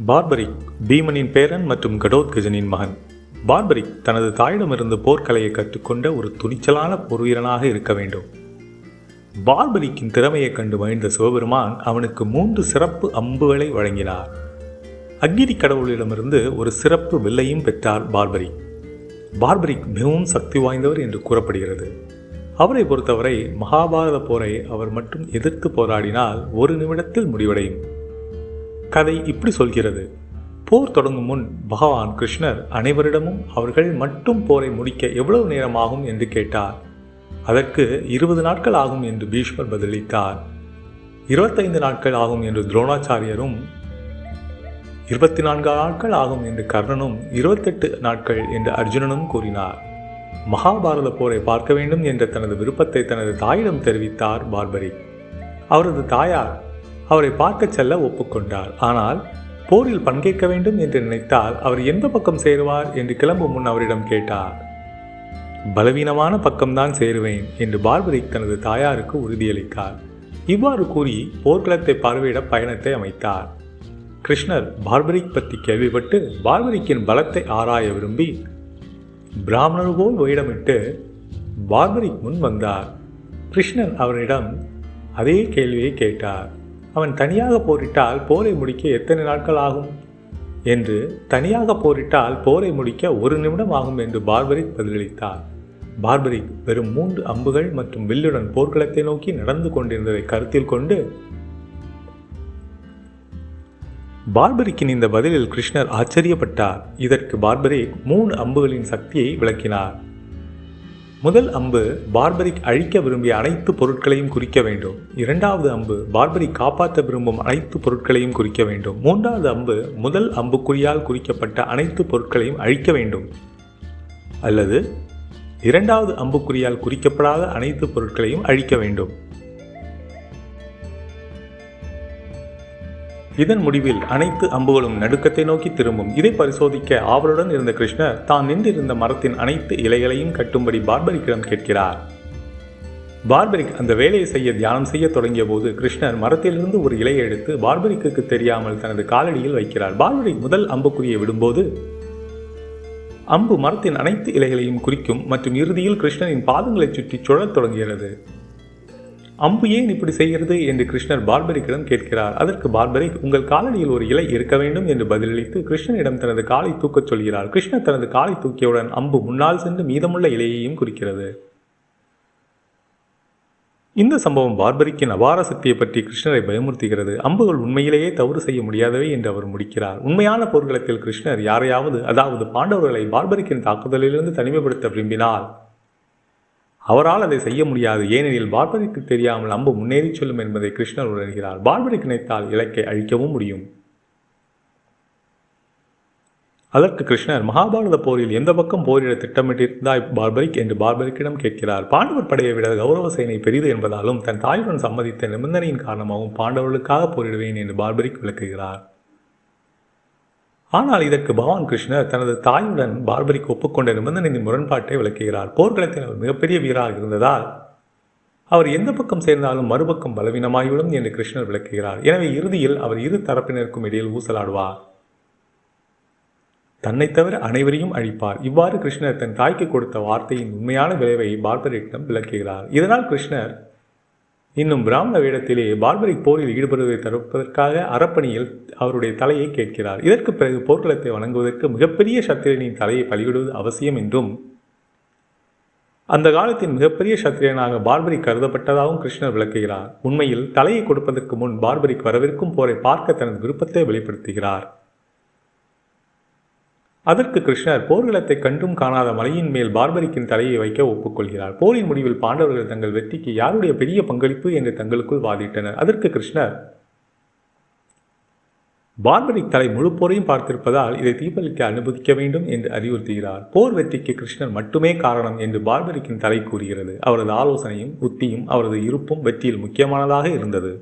பார்பரிக் பீமனின் பேரன் மற்றும் கடோத்கஜனின் மகன். பார்பரிக் தனது தாயிடமிருந்து போர்க்கலையை கற்றுக்கொண்ட ஒரு துணிச்சலான போர்வீரனாக இருக்க வேண்டும். பார்பரிக்கின் திறமையைக் கண்டு மகிழ்ந்த சிவபெருமான் அவனுக்கு 3 சிறப்பு அம்புகளை வழங்கினார். அக்கினி கடவுளிடமிருந்து ஒரு சிறப்பு வில்லையும் பெற்றார் பார்பரிக். பார்பரிக் மிகவும் சக்தி வாய்ந்தவர் என்று கூறப்படுகிறது. அவரை பொறுத்தவரை மகாபாரத போரை அவர் மட்டும் எதிர்த்து போராடினால் 1 நிமிடத்தில் முடிவடையும். கதை இப்படி சொல்கிறது. போர் தொடங்கும் முன் பகவான் கிருஷ்ணர் அனைவரிடமும் அவர்கள் மட்டும் போரை முடிக்க எவ்வளவு நேரமாகும் என்று கேட்டார். அதற்கு 20 நாட்கள் ஆகும் என்று பீஷ்மர் பதிலளித்தார். 25 நாட்கள் ஆகும் என்று துரோணாச்சாரியரும், 24 நாட்கள் ஆகும் என்று கர்ணனும், 28 நாட்கள் என்று அர்ஜுனனும் கூறினார். மகாபாரத போரை பார்க்க வேண்டும் என்ற தனது விருப்பத்தை தனது தாயிடம் தெரிவித்தார் பார்பரிக். அவரது தாயார் அவரை பார்க்க செல்ல ஒப்புக்கொண்டார். ஆனால் போரில் பங்கேற்க வேண்டும் என்று நினைத்தால் அவர் எந்த பக்கம் சேருவார் என்று கிளம்பும் முன் அவரிடம் கேட்டார். பலவீனமான பக்கம்தான் சேருவேன் என்று பார்பரிக் தனது தாயாருக்கு உறுதியளித்தார். இவ்வாறு கூறி போர்க்களத்தை பார்வையிட பயணத்தை அமைத்தார். கிருஷ்ணர் பார்பரிக் பற்றி கேள்விப்பட்டு பார்பரிக்கின் பலத்தை ஆராய விரும்பி பிராமணர் போல் வேடமிட்டு பார்பரிக் முன் வந்தார். கிருஷ்ணர் அவரிடம் அதே கேள்வியை கேட்டார். அவன் தனியாக போரிட்டால் போரை முடிக்க எத்தனை நாட்கள் ஆகும் என்று, தனியாக போரிட்டால் போரை முடிக்க 1 நிமிடம் ஆகும் என்று பார்பரிக் பதிலளித்தார். பார்பரிக் வெறும் 3 அம்புகள் மற்றும் வில்லுடன் போர்க்களத்தை நோக்கி நடந்து கொண்டிருந்ததை கருத்தில் கொண்டு பார்பரிக்கின் இந்த பதிலில் கிருஷ்ணர் ஆச்சரியப்பட்டார். இதற்கு பார்பரிக் 3 அம்புகளின் சக்தியை விளக்கினார். முதல் அம்பு பார்பரிக் அழிக்க விரும்பிய அனைத்து பொருட்களையும் குறிக்க வேண்டும். 2வது அம்பு பார்பரிக் காப்பாற்ற விரும்பும் அனைத்து பொருட்களையும் குறிக்க வேண்டும். 3வது அம்பு முதல் அம்புக்குறியால் குறிக்கப்பட்ட அனைத்து பொருட்களையும் அழிக்க வேண்டும். அல்லது 2வது அம்புக்குறியால் குறிக்கப்படாத அனைத்து பொருட்களையும் அழிக்க வேண்டும். இதன் முடிவில் அனைத்து அம்புகளும் நடுக்கத்தை நோக்கி திரும்பும். இதை பரிசோதிக்க ஆவலுடன் இருந்த கிருஷ்ணர் தான் நின்றிருந்த மரத்தின் அனைத்து இலைகளையும் கட்டும்படி பார்பரிக்கிடம் கேட்கிறார். பார்பரிக் அந்த வேலையை செய்ய தியானம் செய்ய தொடங்கிய போது கிருஷ்ணர் மரத்திலிருந்து ஒரு இலையை எடுத்து பார்பரிக்கு தெரியாமல் தனது காலடியில் வைக்கிறார். பார்பரிக் முதல் அம்புக்குறியை விடும்போது அம்பு மரத்தின் அனைத்து இலைகளையும் குறிக்கும் மற்றும் இறுதியில் கிருஷ்ணரின் பாதங்களை சுற்றி சுழல் தொடங்குகிறது. அம்பு ஏன் இப்படி செய்கிறது என்று கிருஷ்ணர் பார்பரிக்கிடம் கேட்கிறார். அதற்கு பார்பரிக் உங்கள் காலடியில் ஒரு இலை இருக்க வேண்டும் என்று பதிலளித்து கிருஷ்ணனிடம் தனது காலை தூக்கச் சொல்கிறார். கிருஷ்ணர் தனது காலை தூக்கியவுடன் அம்பு முன்னால் சென்று மீதமுள்ள இலையையும் குறிக்கிறது. இந்த சம்பவம் பார்பரிக்கின் அபார சக்தியை பற்றி கிருஷ்ணரை பயமுறுத்துகிறது. அம்புகள் உண்மையிலேயே தவறு செய்ய முடியாதவை என்று அவர் முடிக்கிறார். உண்மையான போர்க்களத்தில் கிருஷ்ணர் யாரையாவது, அதாவது பாண்டவர்களை பார்பரிக்கின் தாக்குதலிலிருந்து தனிமைப்படுத்த விரும்பினால் அவரால் அதை செய்ய முடியாது. ஏனெனில் பார்பரிக்கு தெரியாமல் அம்பு முன்னேறி செல்லும் என்பதை கிருஷ்ணர் உணர்கிறார். பார்பரிக் நினைத்தால் இலக்கை அழிக்கவும் முடியும். அதற்கு கிருஷ்ணர் மகாபாரத போரில் எந்த பக்கம் போரிட திட்டமிட்டிருந்தாய் பார்பரிக் என்று பார்பரிக்கிடம் கேட்கிறார். பாண்டவர் படையை விட கௌரவ சேனை பெரிது என்பதாலும் தன் தாயுடன் சம்மதித்த நிபந்தனையின் காரணமாகவும் பாண்டவர்களுக்காக போரிடுவேன் என்று பார்பரிக் விளக்குகிறார். ஆனால் இதற்கு பகவான் கிருஷ்ணர் தனது தாயுடன் பார்பரிக் ஒப்புக்கொண்ட நிபந்தனையின் முரண்பாட்டை விளக்குகிறார். போர்க்களத்தில் அவர் மிகப்பெரிய வீரராக இருந்ததால் அவர் எந்த பக்கம் சேர்ந்தாலும் மறுபக்கம் பலவீனமாகிவிடும் என்று கிருஷ்ணர் விளக்குகிறார். எனவே இறுதியில் அவர் இரு தரப்பினருக்கும் இடையில் ஊசலாடுவார். தன்னை தவிர அனைவரையும் அழிப்பார். இவ்வாறு கிருஷ்ணர் தன் தாய்க்கு கொடுத்த வார்த்தையின் உண்மையான விளைவை பார்பரிக்கிடம் விளக்குகிறார். இதனால் கிருஷ்ணர் இன்னும் பிராமண வேடத்திலே பார்பரிக் போரில் ஈடுபடுவதை தடுப்பதற்காக அரப்பணியில் அவருடைய தலையை கேட்கிறார். இதற்கு பிறகு போர்க்களத்தை வணங்குவதற்கு மிகப்பெரிய சத்திரியனின் தலையை பலியிடுவது அவசியம் என்றும், அந்த காலத்தின் மிகப்பெரிய சத்திரியனாக பார்பரிக் கருதப்பட்டதாகவும் கிருஷ்ணர் விளக்குகிறார். உண்மையில் தலையை கொடுப்பதற்கு முன் பார்பரிக் வரவிருக்கும் போரை பார்க்க தனது விருப்பத்தை வெளிப்படுத்துகிறார். அதற்கு கிருஷ்ணர் போர்க்களத்தை கண்டும் காணாத மலையின் மேல் பார்பரிக்கின் தலையை வைக்க ஒப்புக்கொள்கிறார். போரின் முடிவில் பாண்டவர்கள் தங்கள் வெற்றிக்கு யாருடைய பெரிய பங்களிப்பு என்று தங்களுக்குள் வாதிட்டனர். அதற்கு கிருஷ்ணர் பார்பரிக் தலை முழு போரையும் பார்த்திருப்பதால் இதை தீர்ப்பளிக்க அனுமதிக்க வேண்டும் என்று அறிவுறுத்துகிறார். போர் வெற்றிக்கு கிருஷ்ணர் மட்டுமே காரணம் என்று பார்பரிக்கின் தலை கூறுகிறது. அவரது ஆலோசனையும் உத்தியும் அவரது இருப்பும் வெற்றியில் முக்கியமானதாக இருந்தது.